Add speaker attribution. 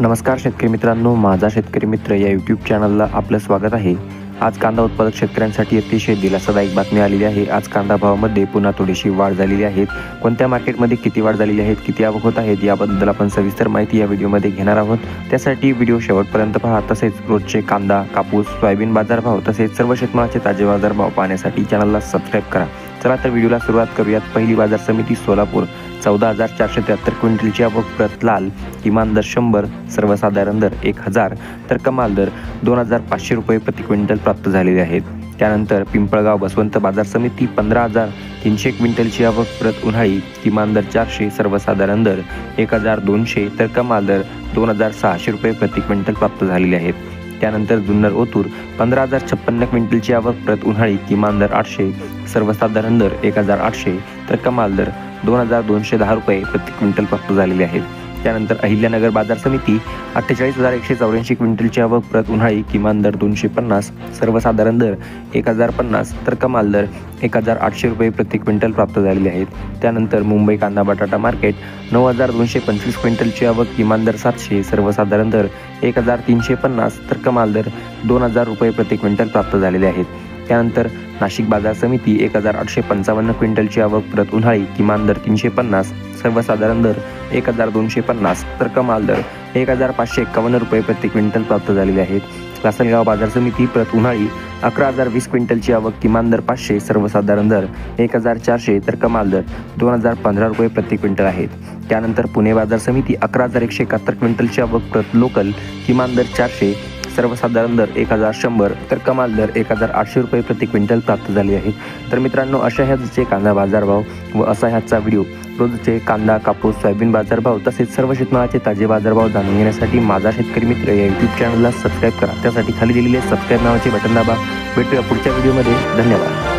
Speaker 1: नमस्कार शेतकरी मित्रांनो, माझा शेतकरी मित्र या यूट्यूब चॅनलला आपलं स्वागत आहे। आज कांदा उत्पादक शेतकऱ्यांसाठी अतिशय दिलासादायक बातमी आलेली आहे। आज कांदा भावामध्ये पुन्हा थोडीशी वाढ झालेली आहे। कोणत्या मार्केटमध्ये किती वाढ झालेली आहे, किती आवक होत आहे याबद्दल आपण सविस्तर माहिती या व्हिडिओमध्ये घेणार आहोत। त्यासाठी व्हिडिओ शेवटपर्यंत पहा। तसेच रोजचे कांदा, कापूस, सोयाबीन बाजारभाव तसेच सर्व शेतमालाचे ताजे बाजारभाव पाहण्यासाठी चॅनलला सबस्क्राइब करा। चला तर व्हिडिओला सुरुवात करूयात। पहिली बाजार समिती सोलापूर 14,473 क्विंटलची आवक, प्रत लाल किमान दर 100, सर्वसाधारण दर 1000 तर कमाल दर 2500 रुपये प्रति क्विंटल प्राप्त झालेले आहेत। त्यानंतर पिंपळगाव बसवंत बाजार समिती 15,300 क्विंटलची आवक, प्रत उन्हाळी किमान दर 400, सर्वसाधारण दर 1200 तर कमाल दर 2600 रुपये प्रति क्विंटल प्राप्त झालेले आहेत। त्यानंतर जुन्नर ओतूर 15,056 क्विंटलची आवक, प्रत उन्हाळी किमान दर 800, सर्वसाधारण दर 1800 तर कमाल दर 2210 रुपये प्रति क्विंटल प्राप्त झालेले आहेत। त्यानंतर अहिल्यानगर बाजार समिती 48,184 क्विंटलची आवक, प्रत उन्हाळी किमान दर 250, सर्वसाधारण दर 1050 तर कमाल दर 1800 रुपये प्रति क्विंटल प्राप्त झालेले आहेत। त्यानंतर मुंबई कांदा बटाटा मार्केट 9,225 क्विंटलची आवक, किमान दर 700, सर्वसाधारण दर 1350 तर कमाल दर 2000 रुपये प्रति क्विंटल प्राप्त झालेले आहेत। त्यानंतर नाशिक बाजार समिती 1,855 क्विंटलची आवक, प्रत उन्हाळी किमान दर 350, सर्वसाधारण दर 1250 तर कमाल दर 1551 रुपये प्रति क्विंटल प्राप्त झालेले आहेत। लासलगाव बाजार समिती प्रत उन्हाळी 11,020 क्विंटलची आवक, किमान दर 500, सर्वसाधारण दर 1400 तर कमाल दर 2015 रुपये प्रति क्विंटल आहेत। त्यानंतर पुणे बाजार समिती 11,171 क्विंटलची आवक, प्रत लोकल किमान दर 400, सर्वसाधारण दर 1100 तर कमाल दर 1800 रुपये प्रति क्विंटल प्राप्त झाले आहेत। तर मित्रांनो, अशा ह्याचे कांदा बाजारभाव व असा ह्याचा व्हिडिओ रोजचे कांदा, कापूस, सोयाबीन बाजारभाव तसेच सर्व शेतमालाचे ताजे बाजारभाव जाणून घेण्यासाठी माझा शेतकरी मित्र या यूट्यूब चॅनलला सबस्क्राइब करा। त्यासाठी खाली दिलेले सबस्क्राइब नावाचे बटन दाबा। भेटूया पुढच्या व्हिडिओमध्ये। धन्यवाद।